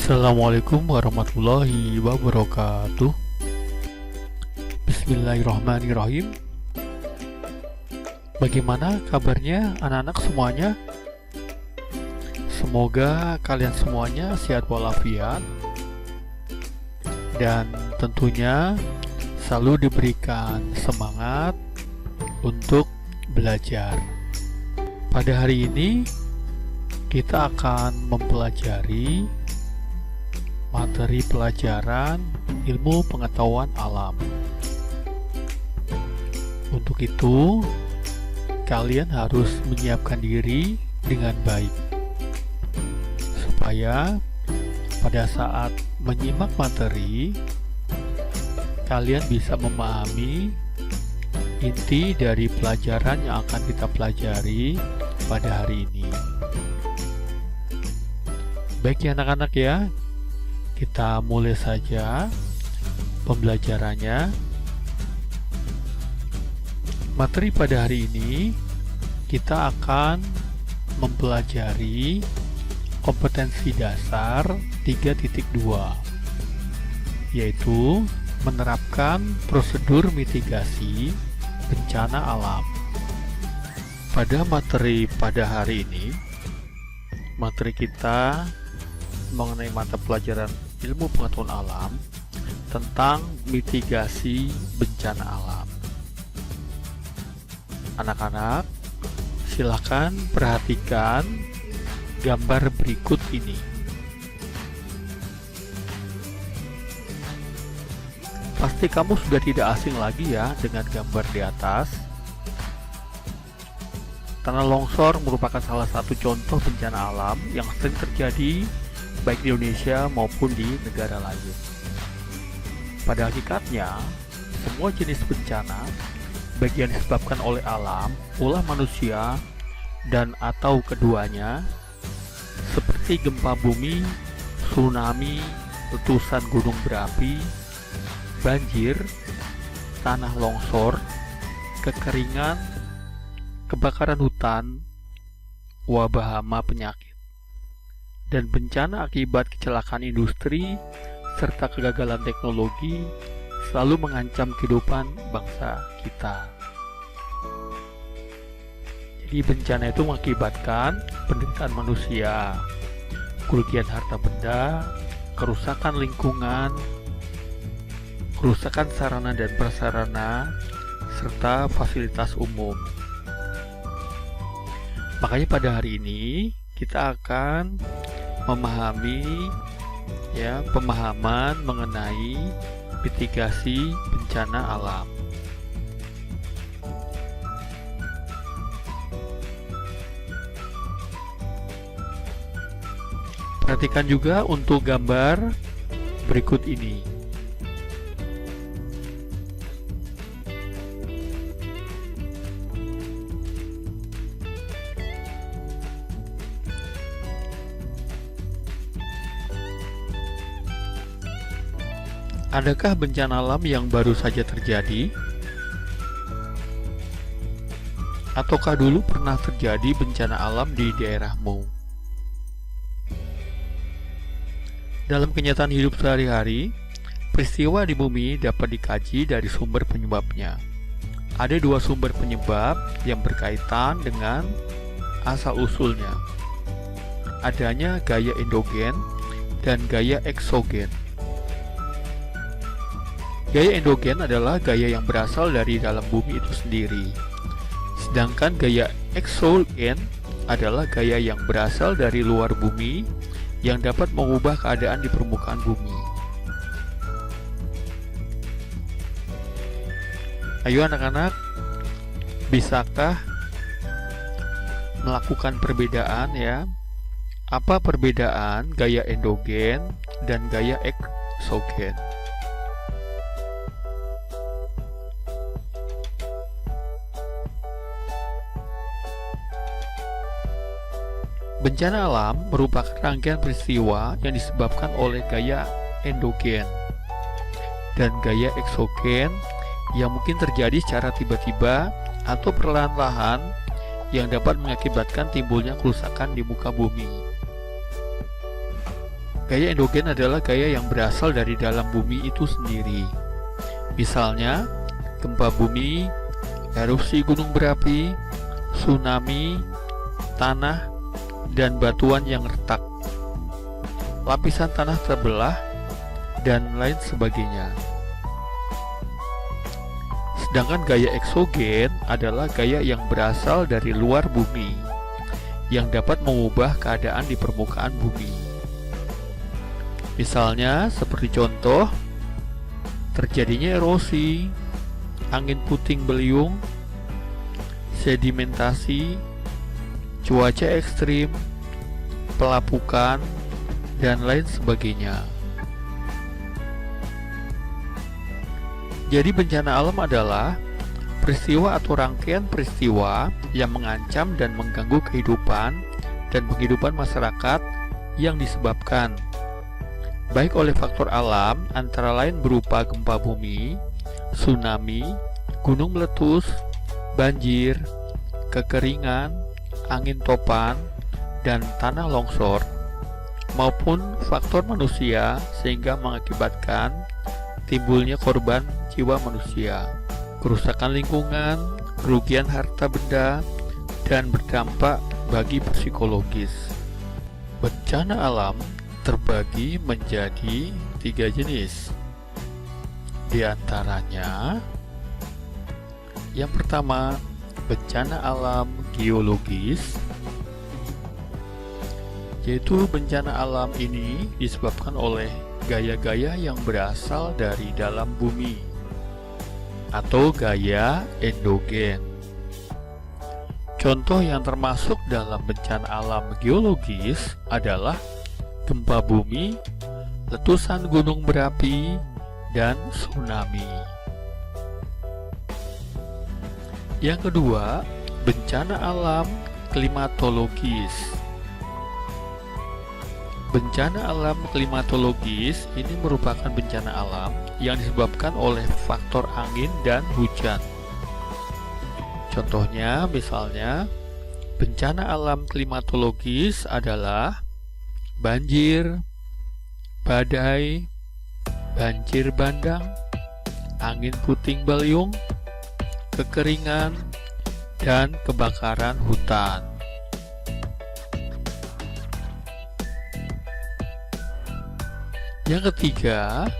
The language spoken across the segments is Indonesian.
Assalamualaikum warahmatullahi wabarakatuh. Bismillahirrahmanirrahim. Bagaimana kabarnya anak-anak semuanya? Semoga kalian semuanya sehat walafiat dan tentunya selalu diberikan semangat untuk belajar. Pada hari ini kita akan mempelajari materi pelajaran ilmu pengetahuan alam. Untuk itu, kalian harus menyiapkan diri dengan baik supaya pada saat menyimak materi, kalian bisa memahami inti dari pelajaran yang akan kita pelajari pada hari ini. Baik ya anak-anak ya, kita mulai saja pembelajarannya. Materi pada hari ini kita akan mempelajari kompetensi dasar 3.2, yaitu menerapkan prosedur mitigasi bencana alam. Pada materi pada hari ini, materi kita mengenai mata pelajaran ilmu pengetahuan alam tentang mitigasi bencana alam. Anak-anak, silakan perhatikan gambar berikut ini. Pasti kamu sudah tidak asing lagi ya dengan gambar di atas. Tanah longsor merupakan salah satu contoh bencana alam yang sering terjadi baik di Indonesia maupun di negara lain. Pada hakikatnya, semua jenis bencana, baik yang disebabkan oleh alam, ulah manusia, dan atau keduanya, seperti gempa bumi, tsunami, letusan gunung berapi, banjir, tanah longsor, kekeringan, kebakaran hutan, wabah hama penyakit, dan bencana akibat kecelakaan industri serta kegagalan teknologi selalu mengancam kehidupan bangsa kita. Jadi bencana itu mengakibatkan penderitaan manusia, kerugian harta benda, kerusakan lingkungan, kerusakan sarana dan prasarana, serta fasilitas umum. Makanya pada hari ini kita akan memahami pemahaman mengenai mitigasi bencana alam. Perhatikan juga untuk gambar berikut ini. Adakah bencana alam yang baru saja terjadi? Ataukah dulu pernah terjadi bencana alam di daerahmu? Dalam kenyataan hidup sehari-hari, peristiwa di bumi dapat dikaji dari sumber penyebabnya. Ada dua sumber penyebab yang berkaitan dengan asal-usulnya. Adanya gaya endogen dan gaya eksogen. Gaya endogen adalah gaya yang berasal dari dalam bumi itu sendiri. Sedangkan gaya eksogen adalah gaya yang berasal dari luar bumi yang dapat mengubah keadaan di permukaan bumi. Ayo anak-anak, bisakah melakukan perbedaan ya? Apa perbedaan gaya endogen dan gaya eksogen? Bencana alam merupakan rangkaian peristiwa yang disebabkan oleh gaya endogen dan gaya eksogen yang mungkin terjadi secara tiba-tiba atau perlahan-lahan yang dapat mengakibatkan timbulnya kerusakan di muka bumi. Gaya endogen adalah gaya yang berasal dari dalam bumi itu sendiri. Misalnya, gempa bumi, erupsi gunung berapi, tsunami, tanah, dan batuan yang retak, lapisan tanah terbelah, dan lain sebagainya. Sedangkan gaya eksogen adalah gaya yang berasal dari luar bumi, yang dapat mengubah keadaan di permukaan bumi. Misalnya, seperti contoh, terjadinya erosi, angin puting beliung, sedimentasi, cuaca ekstrim, pelapukan, dan lain sebagainya. Jadi bencana alam adalah peristiwa atau rangkaian peristiwa yang mengancam dan mengganggu kehidupan dan penghidupan masyarakat yang disebabkan baik oleh faktor alam antara lain berupa gempa bumi, tsunami, gunung meletus, banjir, kekeringan, angin topan, dan tanah longsor, maupun faktor manusia sehingga mengakibatkan timbulnya korban jiwa manusia, kerusakan lingkungan, kerugian harta benda, dan berdampak bagi psikologis. Bencana alam terbagi menjadi 3 jenis. Di antaranya, yang pertama, bencana alam geologis, yaitu bencana alam ini disebabkan oleh gaya-gaya yang berasal dari dalam bumi atau gaya endogen. Contoh yang termasuk dalam bencana alam geologis adalah gempa bumi, letusan gunung berapi, dan tsunami. Yang kedua, bencana alam klimatologis. Bencana alam klimatologis ini merupakan bencana alam yang disebabkan oleh faktor angin dan hujan. Contohnya, misalnya, bencana alam klimatologis adalah banjir, badai, banjir bandang, angin puting beliung, kekeringan, dan kebakaran hutan. Yang ketiga,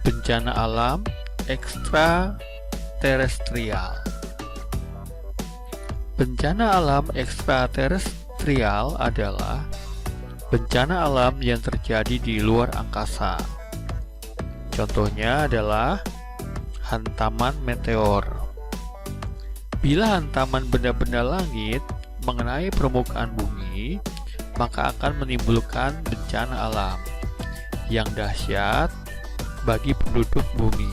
bencana alam ekstraterestrial. Bencana alam ekstraterestrial adalah bencana alam yang terjadi di luar angkasa. Contohnya adalah hantaman meteor. Bila hantaman benda-benda langit mengenai permukaan bumi, maka akan menimbulkan bencana alam yang dahsyat bagi penduduk bumi.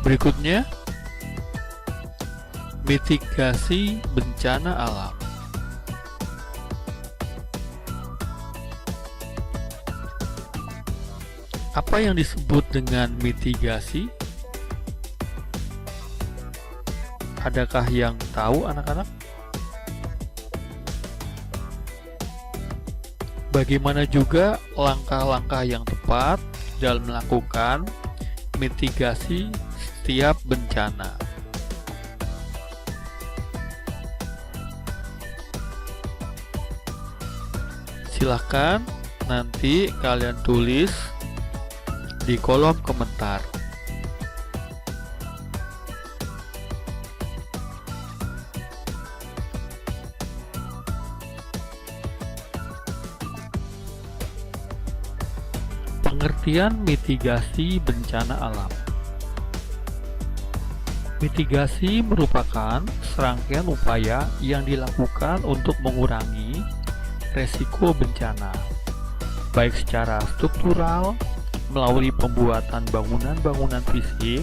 Berikutnya, mitigasi bencana alam. Apa yang disebut dengan mitigasi? Adakah yang tahu anak-anak? Bagaimana juga langkah-langkah yang tepat dalam melakukan mitigasi setiap bencana? Silahkan nanti kalian tulis di kolom komentar. Pengertian mitigasi bencana alam. Mitigasi merupakan serangkaian upaya yang dilakukan untuk mengurangi resiko bencana, baik secara struktural melalui pembuatan bangunan-bangunan fisik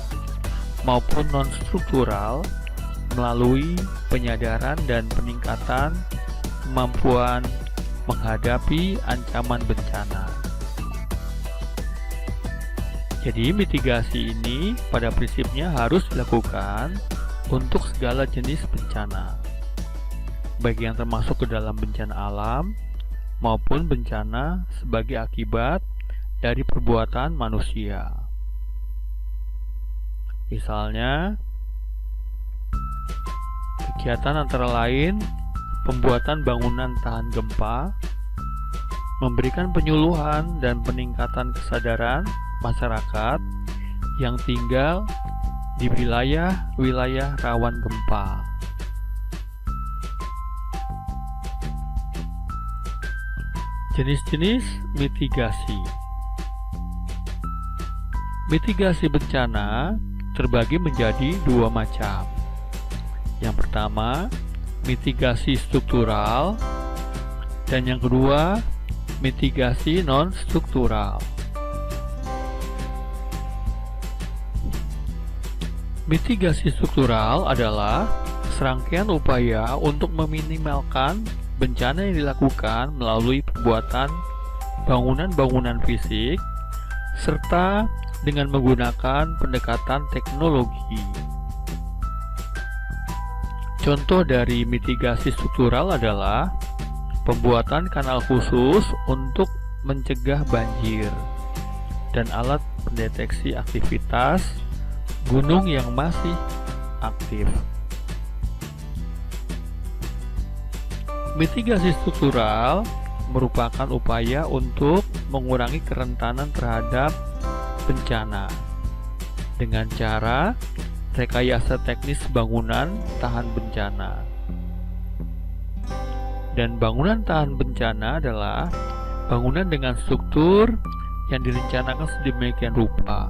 maupun non-struktural melalui penyadaran dan peningkatan kemampuan menghadapi ancaman bencana. Jadi mitigasi ini pada prinsipnya harus dilakukan untuk segala jenis bencana. baik yang termasuk ke dalam bencana alam maupun bencana sebagai akibat dari perbuatan manusia. Misalnya, kegiatan antara lain pembuatan bangunan tahan gempa, memberikan penyuluhan dan peningkatan kesadaran masyarakat yang tinggal di wilayah-wilayah rawan gempa. Jenis-jenis mitigasi. Mitigasi bencana terbagi menjadi dua macam. Yang pertama, mitigasi struktural, dan yang kedua, mitigasi non-struktural. Mitigasi struktural adalah serangkaian upaya untuk meminimalkan bencana yang dilakukan melalui pembuatan bangunan-bangunan fisik serta dengan menggunakan pendekatan teknologi. Contoh dari mitigasi struktural adalah pembuatan kanal khusus untuk mencegah banjir dan alat pendeteksi aktivitas gunung yang masih aktif. Mitigasi struktural merupakan upaya untuk mengurangi kerentanan terhadap bencana dengan cara rekayasa teknis bangunan tahan bencana. Dan bangunan tahan bencana adalah bangunan dengan struktur yang direncanakan sedemikian rupa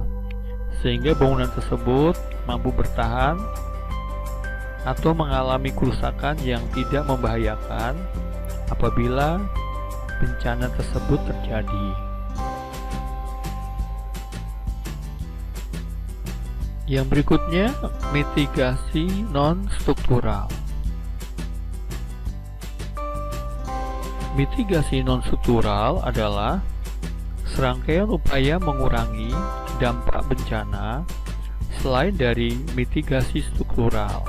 sehingga bangunan tersebut mampu bertahan atau mengalami kerusakan yang tidak membahayakan apabila bencana tersebut terjadi. Yang berikutnya, mitigasi non-struktural. Mitigasi non-struktural adalah serangkaian upaya mengurangi dampak bencana selain dari mitigasi struktural,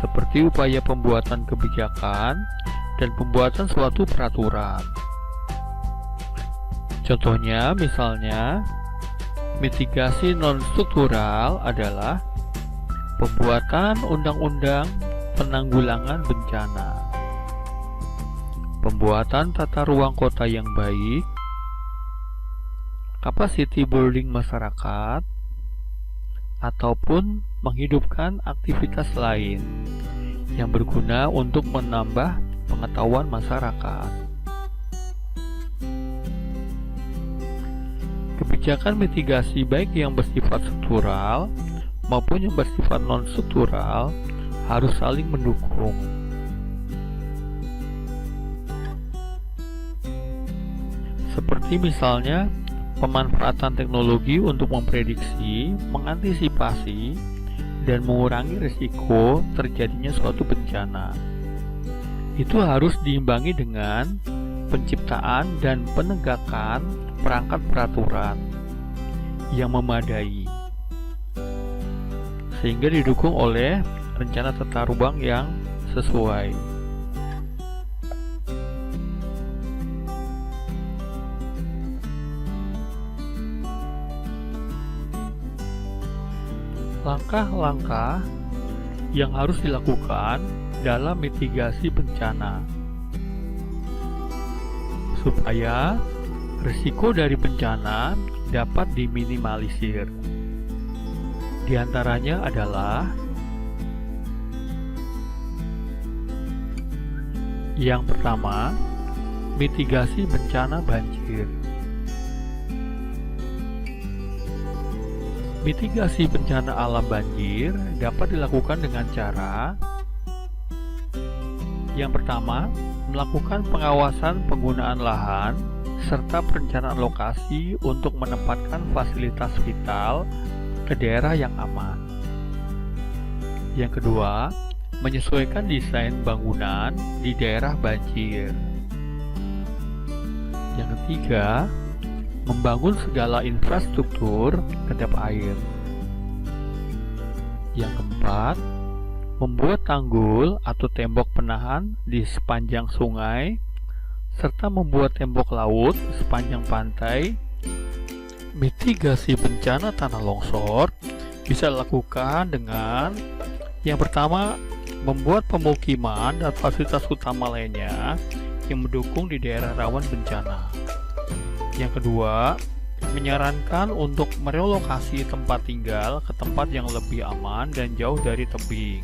seperti upaya pembuatan kebijakan dan pembuatan suatu peraturan. Contohnya, misalnya, mitigasi non-struktural adalah pembuatan undang-undang penanggulangan bencana, pembuatan tata ruang kota yang baik, capacity building masyarakat, ataupun menghidupkan aktivitas lain yang berguna untuk menambah pengetahuan masyarakat. Kebijakan mitigasi baik yang bersifat struktural maupun yang bersifat non-struktural harus saling mendukung. Seperti misalnya pemanfaatan teknologi untuk memprediksi, mengantisipasi, dan mengurangi risiko terjadinya suatu bencana. Itu harus diimbangi dengan penciptaan dan penegakan perangkat peraturan yang memadai, sehingga didukung oleh rencana tata ruang yang sesuai. Langkah-langkah yang harus dilakukan dalam mitigasi bencana supaya risiko dari bencana dapat diminimalisir. Di antaranya adalah yang pertama, mitigasi bencana banjir. Mitigasi bencana alam banjir dapat dilakukan dengan cara yang pertama, melakukan pengawasan penggunaan lahan serta perencanaan lokasi untuk menempatkan fasilitas vital ke daerah yang aman. Yang kedua, menyesuaikan desain bangunan di daerah banjir. Yang ketiga, membangun segala infrastruktur kedap air. Yang keempat, membuat tanggul atau tembok penahan di sepanjang sungai, serta membuat tembok laut sepanjang pantai. Mitigasi bencana tanah longsor bisa dilakukan dengan yang pertama, membuat pemukiman dan fasilitas utama lainnya yang mendukung di daerah rawan bencana. Yang kedua, menyarankan untuk merelokasi tempat tinggal ke tempat yang lebih aman dan jauh dari tebing.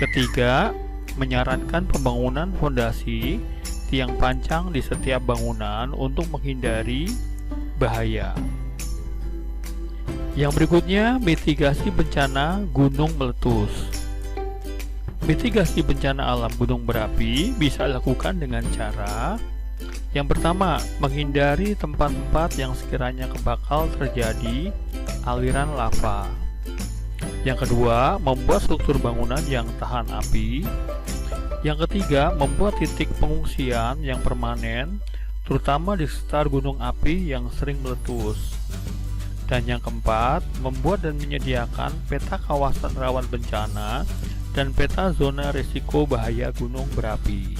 Ketiga, menyarankan pembangunan fondasi tiang pancang di setiap bangunan untuk menghindari bahaya. Yang berikutnya, mitigasi bencana gunung meletus. Mitigasi bencana alam gunung berapi bisa dilakukan dengan cara yang pertama, menghindari tempat-tempat yang sekiranya bakal terjadi aliran lava. Yang kedua, membuat struktur bangunan yang tahan api. Yang ketiga, membuat titik pengungsian yang permanen, terutama di sekitar gunung api yang sering meletus. Dan yang keempat, membuat dan menyediakan peta kawasan rawan bencana dan peta zona risiko bahaya gunung berapi.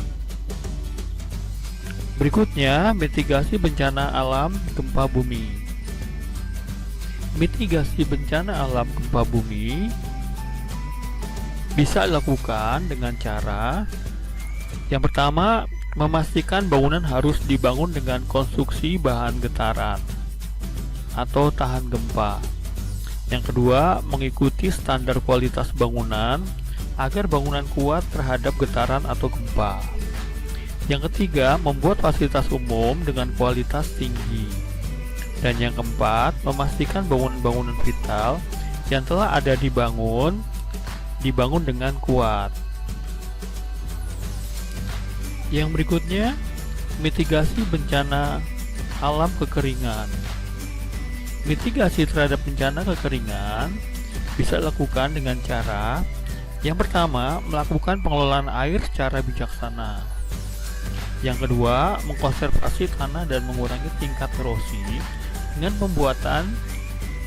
Berikutnya, mitigasi bencana alam gempa bumi. Mitigasi bencana alam gempa bumi bisa dilakukan dengan cara yang pertama, memastikan bangunan harus dibangun dengan konstruksi bahan getaran atau tahan gempa. Yang kedua, mengikuti standar kualitas bangunan agar bangunan kuat terhadap getaran atau gempa. Yang ketiga, membuat fasilitas umum dengan kualitas tinggi. Dan yang keempat, memastikan bangunan-bangunan vital yang telah ada dibangun dengan kuat. Yang berikutnya, mitigasi bencana alam kekeringan. Mitigasi terhadap bencana kekeringan bisa dilakukan dengan cara yang pertama, melakukan pengelolaan air secara bijaksana. Yang kedua, mengkonservasi tanah dan mengurangi tingkat erosi dengan pembuatan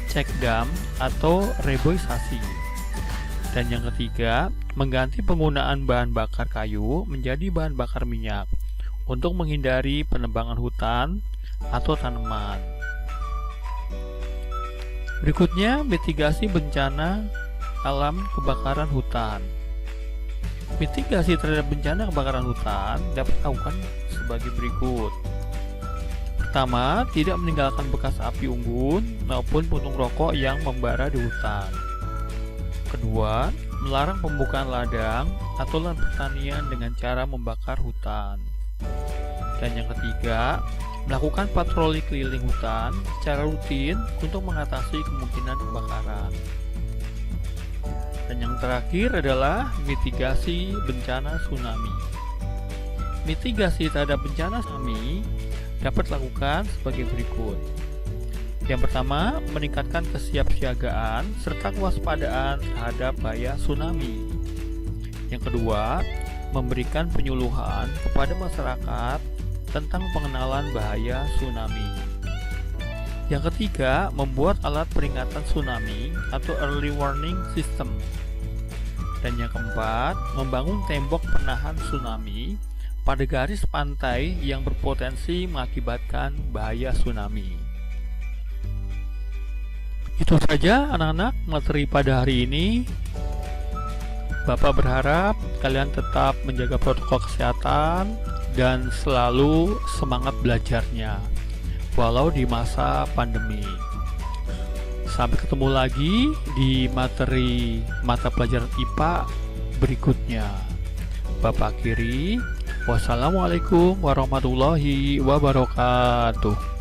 check dam atau reboisasi. Dan yang ketiga, mengganti penggunaan bahan bakar kayu menjadi bahan bakar minyak untuk menghindari penebangan hutan atau tanaman. Berikutnya, mitigasi bencana alam kebakaran hutan. Mitigasi terhadap bencana kebakaran hutan dapat dilakukan sebagai berikut. Pertama, tidak meninggalkan bekas api unggun maupun puntung rokok yang membara di hutan. Kedua, melarang pembukaan ladang atau lahan pertanian dengan cara membakar hutan. Dan yang ketiga, melakukan patroli keliling hutan secara rutin untuk mengatasi kemungkinan kebakaran. Dan yang terakhir adalah mitigasi bencana tsunami. Mitigasi terhadap bencana tsunami dapat dilakukan sebagai berikut. Yang pertama, meningkatkan kesiapsiagaan serta kewaspadaan terhadap bahaya tsunami. Yang kedua, memberikan penyuluhan kepada masyarakat tentang pengenalan bahaya tsunami. Yang ketiga, membuat alat peringatan tsunami atau early warning system. Dan yang keempat, membangun tembok penahan tsunami pada garis pantai yang berpotensi mengakibatkan bahaya tsunami. Itu saja anak-anak materi pada hari ini. Bapak berharap kalian tetap menjaga protokol kesehatan dan selalu semangat belajarnya walau di masa pandemi. Sampai ketemu lagi di materi mata pelajaran IPA berikutnya. Bapak akhiri, wassalamualaikum warahmatullahi wabarakatuh.